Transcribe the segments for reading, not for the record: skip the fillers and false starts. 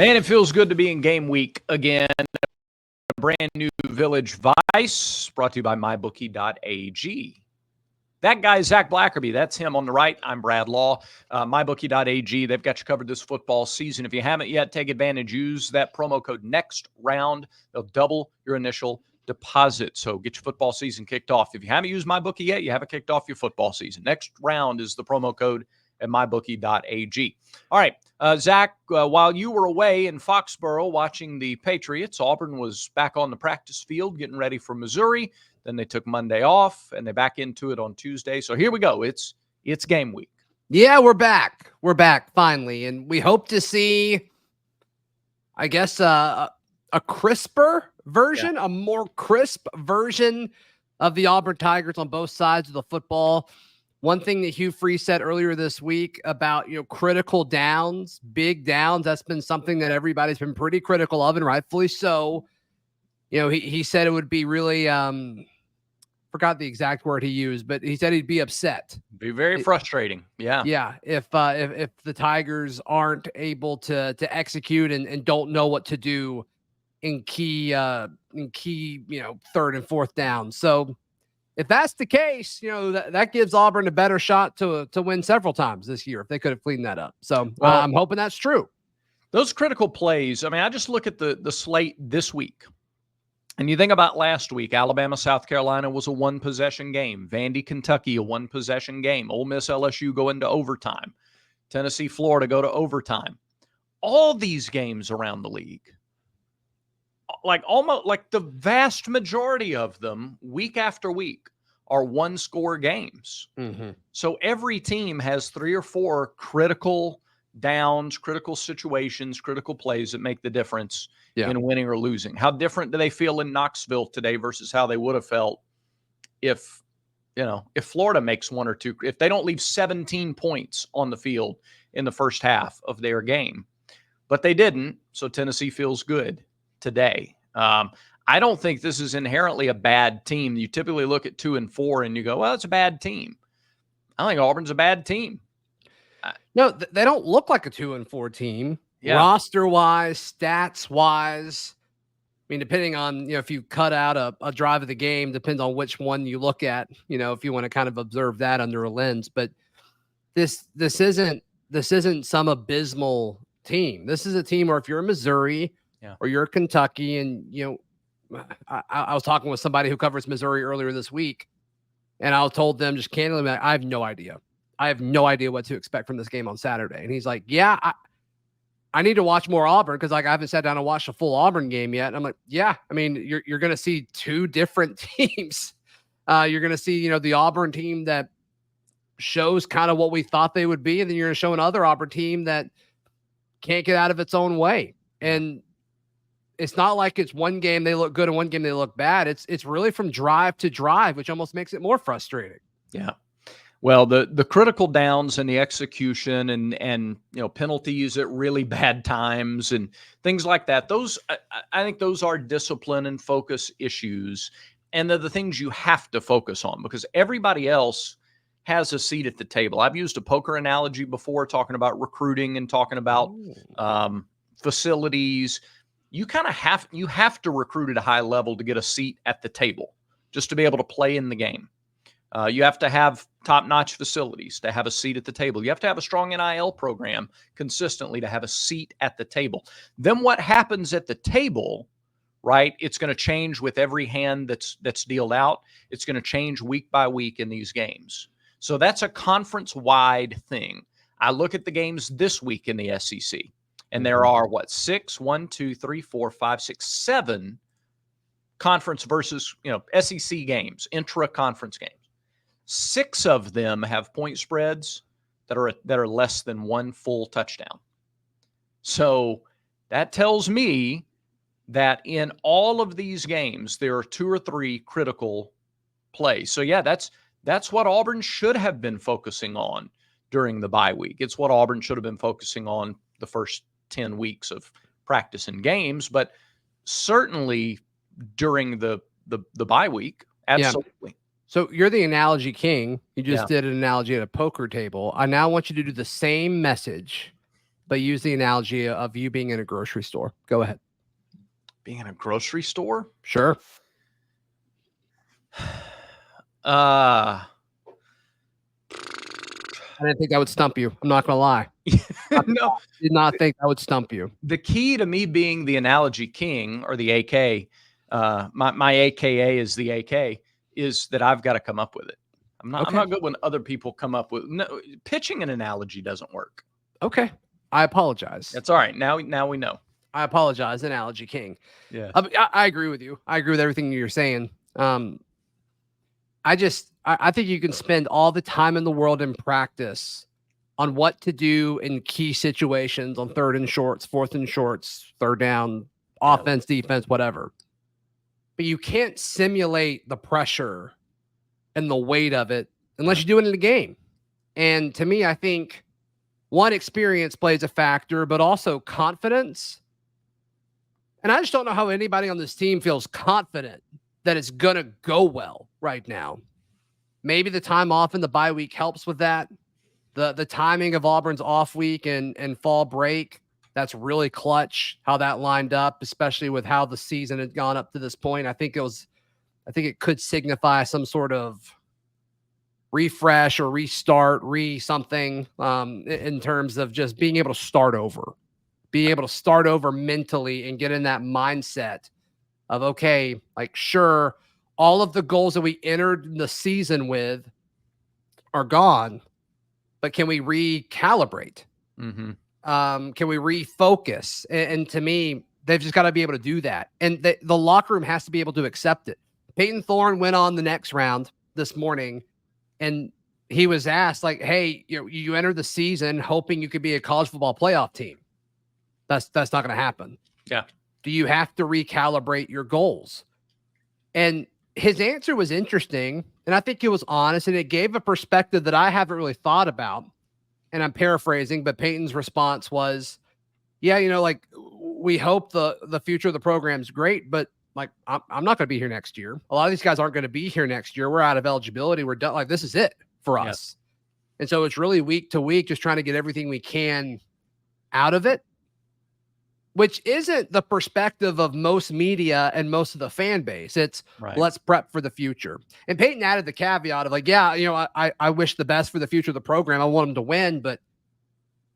Man, it feels good to be in game week again. A brand new Village Vice brought to you by mybookie.ag. That guy is Zach Blackerby. That's him on the right. I'm Brad Law. Mybookie.ag. They've got you covered this football season. If you haven't yet, take advantage. Use that promo code next round. They'll double your initial deposit. So get your football season kicked off. If you haven't used MyBookie yet, you haven't kicked off your football season. Next round is the promo code at mybookie.ag. All right, Zach, while you were away in Foxborough watching the Patriots, Auburn was back on the practice field getting ready for Missouri. Then they took Monday off, and they're back into it on Tuesday. So here we go. It's game week. Yeah, we're back. We're back finally, and we hope to see, I guess, a crisper version, a more crisp version of the Auburn Tigers on both sides of the football. One thing that Hugh Freeze said earlier this week about, critical downs, big downs, that's been something that everybody's been pretty critical of, and rightfully so. He said it would be really, forgot the exact word he used, but he said he'd be upset. Be very frustrating. Yeah. Yeah. If the Tigers aren't able to execute and don't know what to do in key, third and fourth down. So if that's the case, that gives Auburn a better shot to win several times this year if they could have cleaned that up. So I'm hoping that's true. Those critical plays, I just look at the slate this week. And you think about last week, Alabama, South Carolina was a one-possession game. Vandy, Kentucky, a one-possession game. Ole Miss, LSU go into overtime. Tennessee, Florida go to overtime. All these games around the league, almost the vast majority of them, week after week, are one-score games. Mm-hmm. So every team has 3 or 4 critical downs, critical situations, critical plays that make the difference in winning or losing. How different do they feel in Knoxville today versus how they would have felt if Florida makes 1 or 2, if they don't leave 17 points on the field in the first half of their game, but they didn't. So Tennessee feels good today. I don't think this is inherently a bad team. You typically look at 2 and 4 and you go, well, it's a bad team. I think Auburn's a bad team. No, they don't look like a 2 and 4 team. Yeah. Roster wise, stats wise. Depending on, if you cut out a drive of the game, depends on which one you look at, if you want to kind of observe that under a lens. But this isn't some abysmal team. This is a team where if you're in Missouri or you're Kentucky, and I was talking with somebody who covers Missouri earlier this week, and I told them just candidly, I have no idea. I have no idea what to expect from this game on Saturday. And he's like, yeah, I need to watch more Auburn because I haven't sat down and watched a full Auburn game yet. And I'm like, yeah, you're going to see 2 different teams. You're going to see, the Auburn team that shows kind of what we thought they would be. And then you're going to show another Auburn team that can't get out of its own way. And it's not like it's one game they look good and one game they look bad. It's really from drive to drive, which almost makes it more frustrating. Yeah. Well, the critical downs and the execution and penalties at really bad times and things like that, those I think those are discipline and focus issues, and they're the things you have to focus on because everybody else has a seat at the table. I've used a poker analogy before, talking about recruiting and talking about facilities. You kind of have to recruit at a high level to get a seat at the table, just to be able to play in the game. You have to have top-notch facilities to have a seat at the table. You have to have a strong NIL program consistently to have a seat at the table. Then what happens at the table, right? It's going to change with every hand that's dealt out. It's going to change week by week in these games. So that's a conference-wide thing. I look at the games this week in the SEC, and there are 7 conference versus SEC games, intra-conference games. 6 of them have point spreads that are less than 1 full touchdown. So that tells me that in all of these games, there are 2 or 3 critical plays. So yeah, that's what Auburn should have been focusing on during the bye week. It's what Auburn should have been focusing on the first 10 weeks of practice and games, but certainly during the bye week, absolutely. Yeah. So you're the analogy king. You just did an analogy at a poker table. I now want you to do the same message but use the analogy of you being in a grocery store. Go ahead. Being in a grocery store? Sure. I didn't think that would stump you. I'm not going to lie. No, I did not think that would stump you. The key to me being the analogy king, or the AK, my AKA is the AK, is that I've got to come up with it. I'm not good when other people come up with pitching an analogy doesn't work. Okay. I apologize. That's all right. Now we know. I apologize, analogy king. Yeah. I agree with you. I agree with everything you're saying. I think you can spend all the time in the world in practice on what to do in key situations, on 3rd and shorts, 4th and shorts, 3rd down, offense, defense, whatever. But you can't simulate the pressure and the weight of it unless you do it in the game. And to me, I think one, experience plays a factor, but also confidence. And I just don't know how anybody on this team feels confident that it's going to go well right now. Maybe the time off in the bye week helps with that. The timing of Auburn's off week and fall break, that's really clutch how that lined up, especially with how the season had gone up to this point. I think it could signify some sort of refresh or restart, something in terms of just being able to start over, mentally and get in that mindset of, okay, like, sure, all of the goals that we entered the season with are gone, but can we recalibrate? Mm-hmm. Can we refocus? And to me, they've just got to be able to do that. And the locker room has to be able to accept it. Peyton Thorne went on the next round this morning, and he was asked, like, hey, you entered the season hoping you could be a college football playoff team. That's not going to happen. Yeah. Do you have to recalibrate your goals? And his answer was interesting, and I think it was honest, and it gave a perspective that I haven't really thought about. And I'm paraphrasing, but Peyton's response was, yeah, like, we hope the future of the program is great, but like, I'm not going to be here next year. A lot of these guys aren't going to be here next year. We're out of eligibility. We're done. Like, this is it for us. And so it's really week to week, just trying to get everything we can out of it, which isn't the perspective of most media and most of the fan base. It's let's prep for the future. And Peyton added the caveat of, like, yeah, I wish the best for the future of the program. I want them to win, but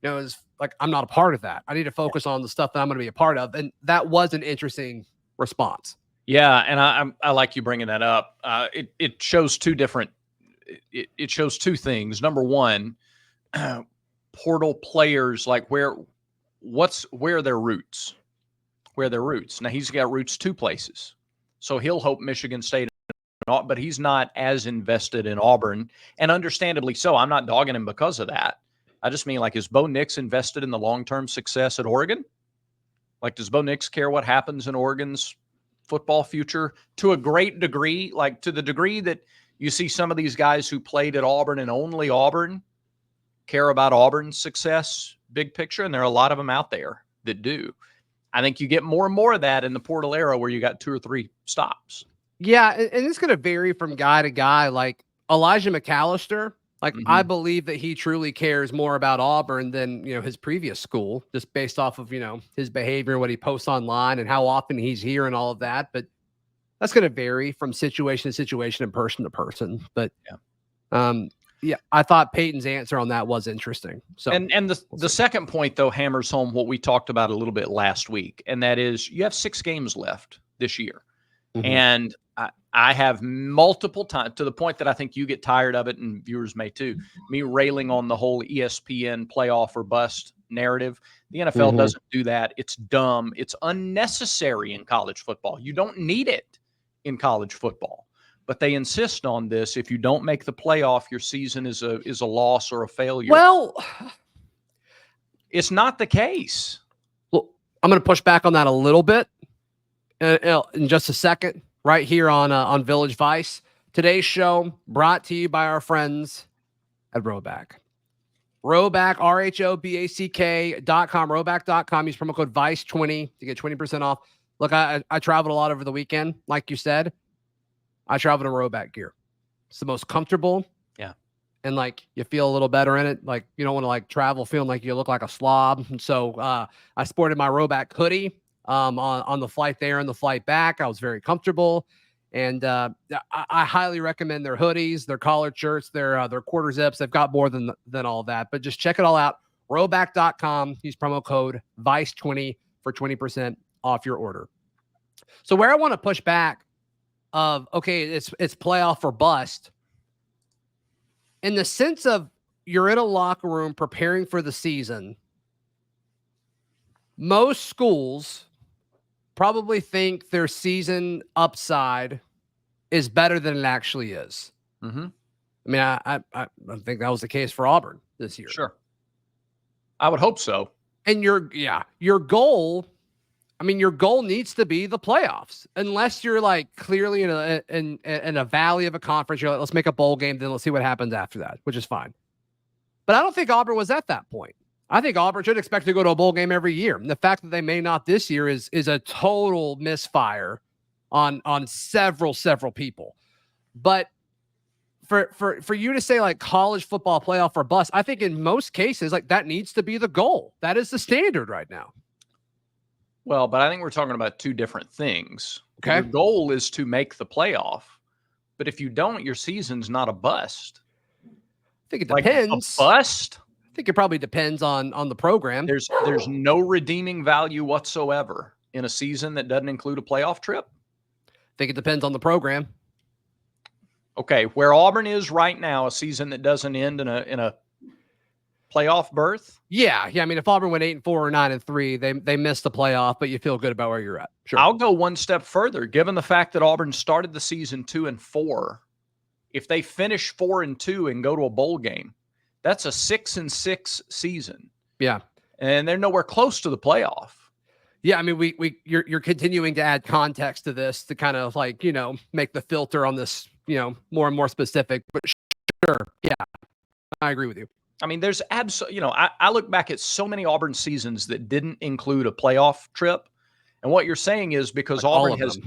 it's like, I'm not a part of that. I need to focus on the stuff that I'm going to be a part of. And that was an interesting response. Yeah. And I like you bringing that up. It shows two things. Number one, portal players, like, where are their roots? Now, he's got roots 2 places. So he'll hope Michigan State, but he's not as invested in Auburn, and understandably so. I'm not dogging him because of that. I just mean, like, is Bo Nix invested in the long-term success at Oregon? Like, does Bo Nix care what happens in Oregon's football future? To a great degree, like, to the degree that you see some of these guys who played at Auburn and only Auburn care about Auburn's success, big picture, and there are a lot of them out there that do. I think you get more and more of that in the portal era where you got 2 or 3 stops. Yeah, and it's going to vary from guy to guy. Like Elijah McAllister, like, I believe that he truly cares more about Auburn than, his previous school, just based off of, his behavior, what he posts online and how often he's here and all of that. But that's going to vary from situation to situation and person to person. But yeah, I thought Peyton's answer on that was interesting. So, and the second point, though, hammers home what we talked about a little bit last week, and that is you have 6 games left this year. And I have multiple times, to the point that I think you get tired of it, and viewers may too, me railing on the whole ESPN playoff or bust narrative. The NFL doesn't do that. It's dumb. It's unnecessary in college football. You don't need it in college football. But they insist on this. If you don't make the playoff, your season is a loss or a failure. Well, it's not the case. Well, I'm going to push back on that a little bit in just a second, right here on Village Vice. Today's show brought to you by our friends at Roback. Roback, RHOBACK.com, Roback.com. Use promo code VICE20 to get 20% off. Look, I traveled a lot over the weekend, like you said. I travel in Roback gear. It's the most comfortable and like you feel a little better in it. Like you don't want to like travel feeling like you look like a slob. And so I sported my Roback hoodie on the flight there and the flight back. I was very comfortable. And I highly recommend their hoodies, their collared shirts, their quarter zips. They've got more than all that. But just check it all out. Roback.com. Use promo code VICE20 for 20% off your order. So where I want to push back of, okay, it's playoff or bust. In the sense of you're in a locker room preparing for the season, most schools probably think their season upside is better than it actually is. Mm-hmm. I mean, I think that was the case for Auburn this year. Sure. I would hope so. And your goal, I mean, your goal needs to be the playoffs, unless you're like clearly in a valley of a conference. You're like, let's make a bowl game, then let's see what happens after that, which is fine. But I don't think Auburn was at that point. I think Auburn should expect to go to a bowl game every year. And the fact that they may not this year is a total misfire on several people. But for you to say like college football playoff or bust, I think in most cases like that needs to be the goal. That is the standard right now. Well, but I think we're talking about two different things. Okay. Your goal is to make the playoff, but if you don't, your season's not a bust. I think it depends. Like a bust? I think it probably depends on the program. There's no redeeming value whatsoever in a season that doesn't include a playoff trip. I think it depends on the program. Okay, where Auburn is right now, a season that doesn't end in a playoff berth. Yeah. I mean, if Auburn went 8-4 or 9-3, they missed the playoff, but you feel good about where you're at. Sure. I'll go one step further. Given the fact that Auburn started the season 2-4, if they finish 4-2 and go to a bowl game, that's a 6-6 season. Yeah, and they're nowhere close to the playoff. Yeah, I mean, you're continuing to add context to this to kind of like make the filter on this more and more specific. But sure, yeah, I agree with you. I mean, there's I look back at so many Auburn seasons that didn't include a playoff trip. And what you're saying is because like Auburn has,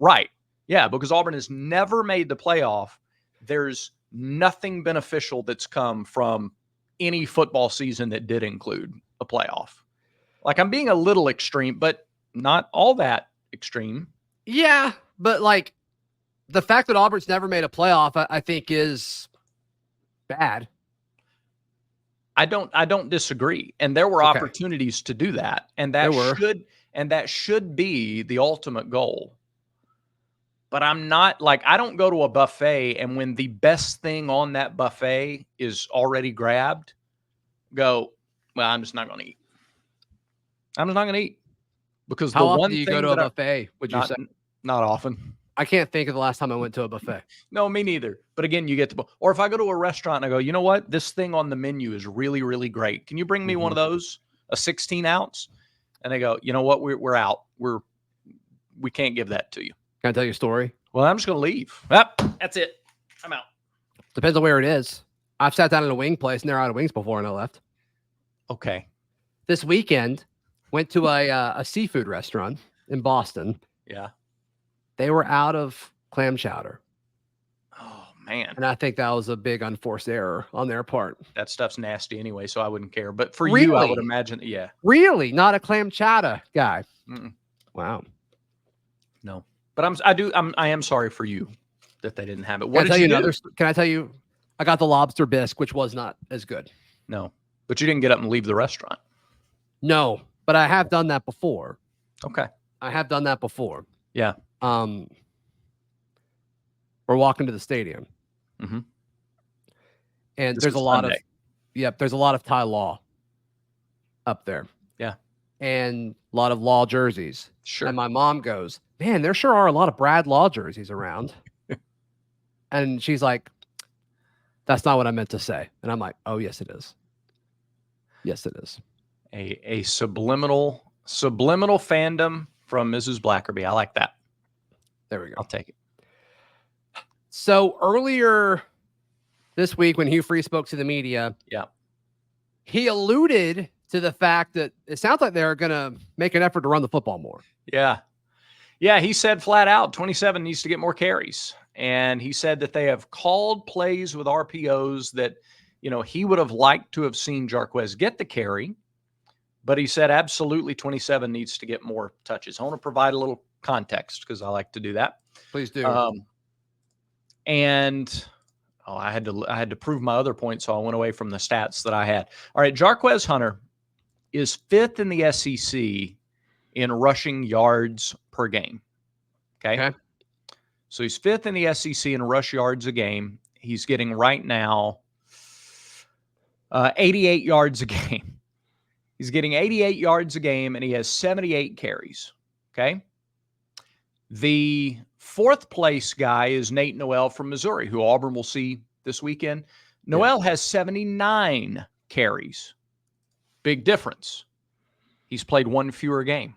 right. Yeah. Because Auburn has never made the playoff. There's nothing beneficial that's come from any football season that did include a playoff. Like I'm being a little extreme, but not all that extreme. Yeah. But like the fact that Auburn's never made a playoff, I think is bad. I don't disagree. And there were opportunities to do that. And that should be the ultimate goal. But I'm not like, I don't go to a buffet and when the best thing on that buffet is already grabbed, go, well, I'm just not going to eat. I'm just not going to eat. Because how often do you go to a buffet, would you say? Not often. I can't think of the last time I went to a buffet. No, me neither. But again, you get to, or if I go to a restaurant and I go, you know what? This thing on the menu is really, really great. Can you bring me one of those, a 16 ounce? And they go, you know what? We're out. We can't give that to you. Can I tell you a story? Well, I'm just going to leave. That's it. I'm out. Depends on where it is. I've sat down in a wing place and they're out of wings before and I left. Okay. This weekend, went to a seafood restaurant in Boston. Yeah. They were out of clam chowder. Oh, man. And I think that was a big unforced error on their part. That stuff's nasty anyway, so I wouldn't care. But for you, I would imagine, yeah. Really? Not a clam chowder guy? Mm-mm. Wow. No. But I am sorry for you that they didn't have it. Can I tell you? I got the lobster bisque, which was not as good. No. But you didn't get up and leave the restaurant. No, but I have done that before. Okay. I have done that before. Yeah. We're walking to the stadium. Mm-hmm. And there's a lot of Thai law up there. Yeah. And a lot of law jerseys. Sure. And my mom goes, man, there sure are a lot of Brad Law jerseys around. And she's like, that's not what I meant to say. And I'm like, oh, yes, it is. Yes, it is. A subliminal fandom from Mrs. Blackerby. I like that. There we go. I'll take it. So earlier this week when Hugh Freeze spoke to the media, he alluded to the fact that it sounds like they're going to make an effort to run the football more. Yeah. Yeah, he said flat out 27 needs to get more carries. and he said that they have called plays with RPOs that, he would have liked to have seen Jarquez get the carry, but he said absolutely 27 needs to get more touches. I want to provide a little context because I like to do that. Please do. I had to prove my other point, so I went away from the stats that I had. All right, Jarquez Hunter is 5th in the SEC in rushing yards per game. Okay. So he's 5th in the SEC in rush yards a game. He's getting right now 88 yards a game. He's getting 88 yards a game, and he has 78 carries. Okay. The 4th place guy is Nate Noel from Missouri, who Auburn will see this weekend. Noel has 79 carries. Big difference. He's played one fewer game.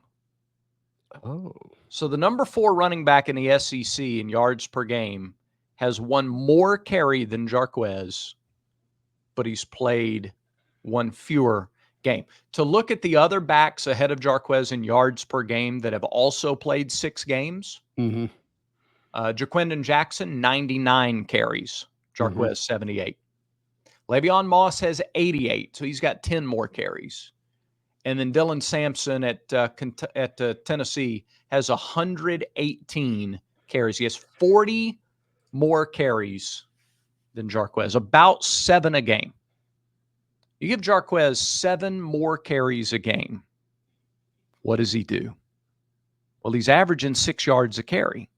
Oh. So the number 4 running back in the SEC in yards per game has one more carry than Jarquez, but he's played one fewer game. To look at the other backs ahead of Jarquez in yards per game that have also played 6 games, Jaquindon Jackson, 99 carries. Jarquez, 78. Le'Veon Moss has 88, so he's got 10 more carries. And then Dylan Sampson at Tennessee has 118 carries. He has 40 more carries than Jarquez, about 7 a game. You give Jarquez 7 more carries a game, what does he do? Well, he's averaging 6 yards a carry.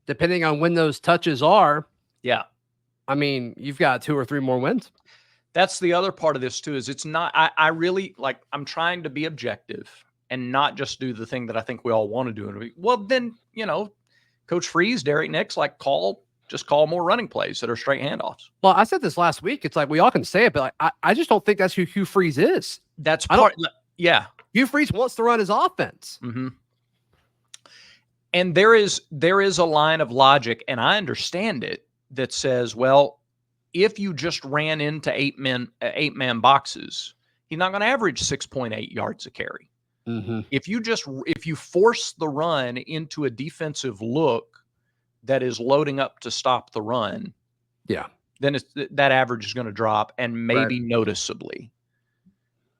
Depending on when those touches are. Yeah. I mean, you've got 2 or 3 more wins. That's the other part of this too, is it's not, I really I'm trying to be objective and not just do the thing that I think we all want to do. Well, then, Coach Freeze, Derek Nix, just call more running plays that are straight handoffs. Well, I said this last week. It's like we all can say it, but I just don't think that's who Hugh Freeze is. That's part. Yeah. Hugh Freeze wants to run his offense. Mm-hmm. And there is a line of logic, and I understand it, that says, well, if you just ran into 8-man boxes, he's not going to average 6.8 yards a carry. Mm-hmm. If you force the run into a defensive look that is loading up to stop the run, then that average is going to drop, and maybe noticeably.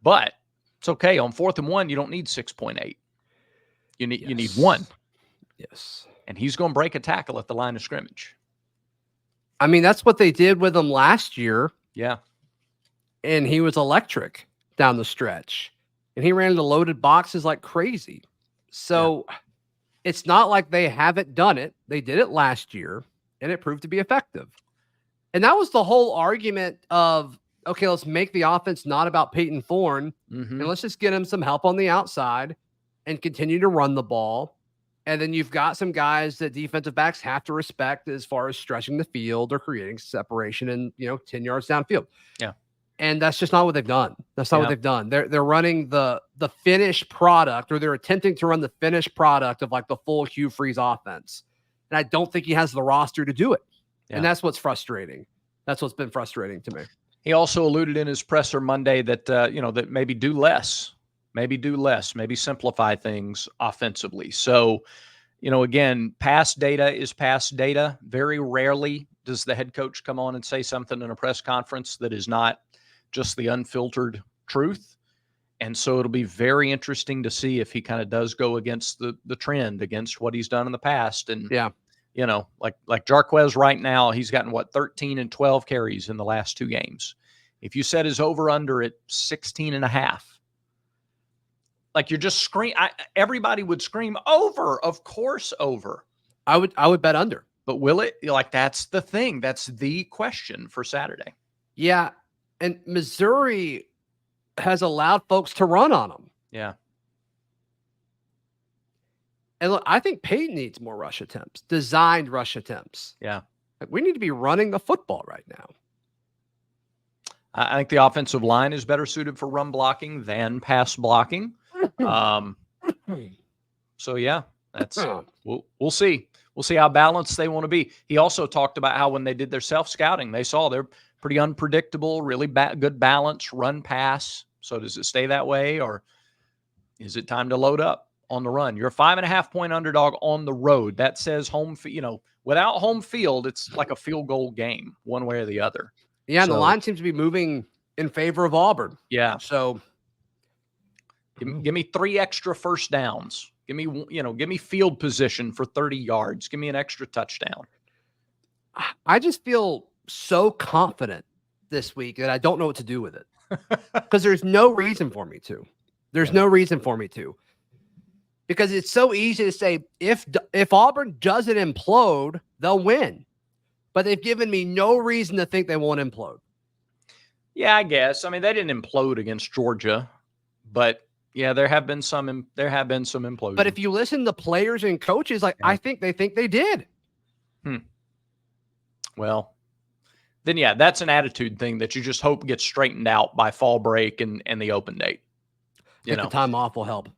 But it's okay. On 4th and 1, you don't need 6.8. You need 1. Yes. And he's going to break a tackle at the line of scrimmage. I mean, that's what they did with him last year. Yeah. And he was electric down the stretch. And he ran into loaded boxes like crazy. So it's not like they haven't done it. They did it last year, and it proved to be effective. And that was the whole argument of, okay, let's make the offense not about Peyton Thorne, and let's just get him some help on the outside and continue to run the ball. And then you've got some guys that defensive backs have to respect as far as stretching the field or creating separation and, 10 yards downfield. Yeah. And that's just not what they've done. That's not what they've done. They're running the finished product, or they're attempting to run the finished product of like the full Hugh Freeze offense. And I don't think he has the roster to do it. Yeah. And that's what's frustrating. That's what's been frustrating to me. He also alluded in his presser Monday that, that maybe do less, maybe simplify things offensively. So, again, past data is past data. Very rarely does the head coach come on and say something in a press conference that is not just the unfiltered truth. And so it'll be very interesting to see if he kind of does go against the trend, against what he's done in the past. And, like Jarquez right now, he's gotten 13 and 12 carries in the last 2 games. If you set his over under at 16.5, you're just everybody would scream over, of course, over. I would bet under. But will it? That's the thing. That's the question for Saturday. Yeah. And Missouri has allowed folks to run on them. Yeah. And look, I think Peyton needs more rush attempts, designed rush attempts. Yeah. We need to be running the football right now. I think the offensive line is better suited for run blocking than pass blocking. So yeah, that's we'll see. We'll see how balanced they want to be. He also talked about how when they did their self-scouting, they saw they're pretty unpredictable, really good balance, run pass. So does it stay that way, or is it time to load up on the run. You're a 5.5-point underdog on the road. That says home, without home field, it's like a field goal game, one way or the other. Yeah, and the line seems to be moving in favor of Auburn. Yeah. So give me 3 extra first downs. Give me field position for 30 yards. Give me an extra touchdown. I just feel so confident this week that I don't know what to do with it because there's no reason for me to. There's no reason for me to, because it's so easy to say if Auburn doesn't implode, they'll win, but they've given me no reason to think they won't implode. Yeah, I guess. I mean, they didn't implode against Georgia, but yeah, there have been some implosions. But if you listen to players and coaches, I think they did. Well, then yeah, that's an attitude thing that you just hope gets straightened out by fall break and the open date. The time off will help.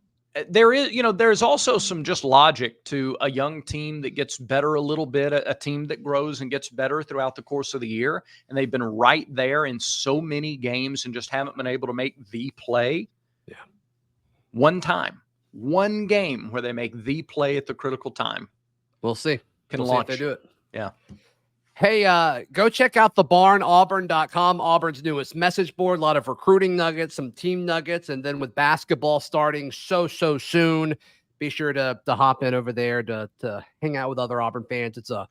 There's also some just logic to a young team that gets better a little bit, a team that grows and gets better throughout the course of the year. And they've been right there in so many games and just haven't been able to make the play. Yeah. One game where they make the play at the critical time. We'll see. We'll see if they do it. Yeah. Hey, go check out the barn, auburn.com, Auburn's newest message board. A lot of recruiting nuggets, some team nuggets, and then with basketball starting so soon, be sure to hop in over there to hang out with other Auburn fans. It's a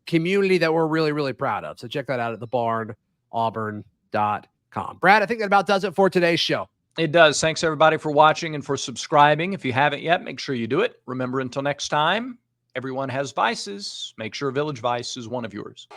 community that we're really, really proud of. So check that out at the barn, auburn.com. Brad, I think that about does it for today's show. It does. Thanks, everybody, for watching and for subscribing. If you haven't yet, make sure you do it. Remember, until next time, everyone has vices. Make sure Village Vice is one of yours.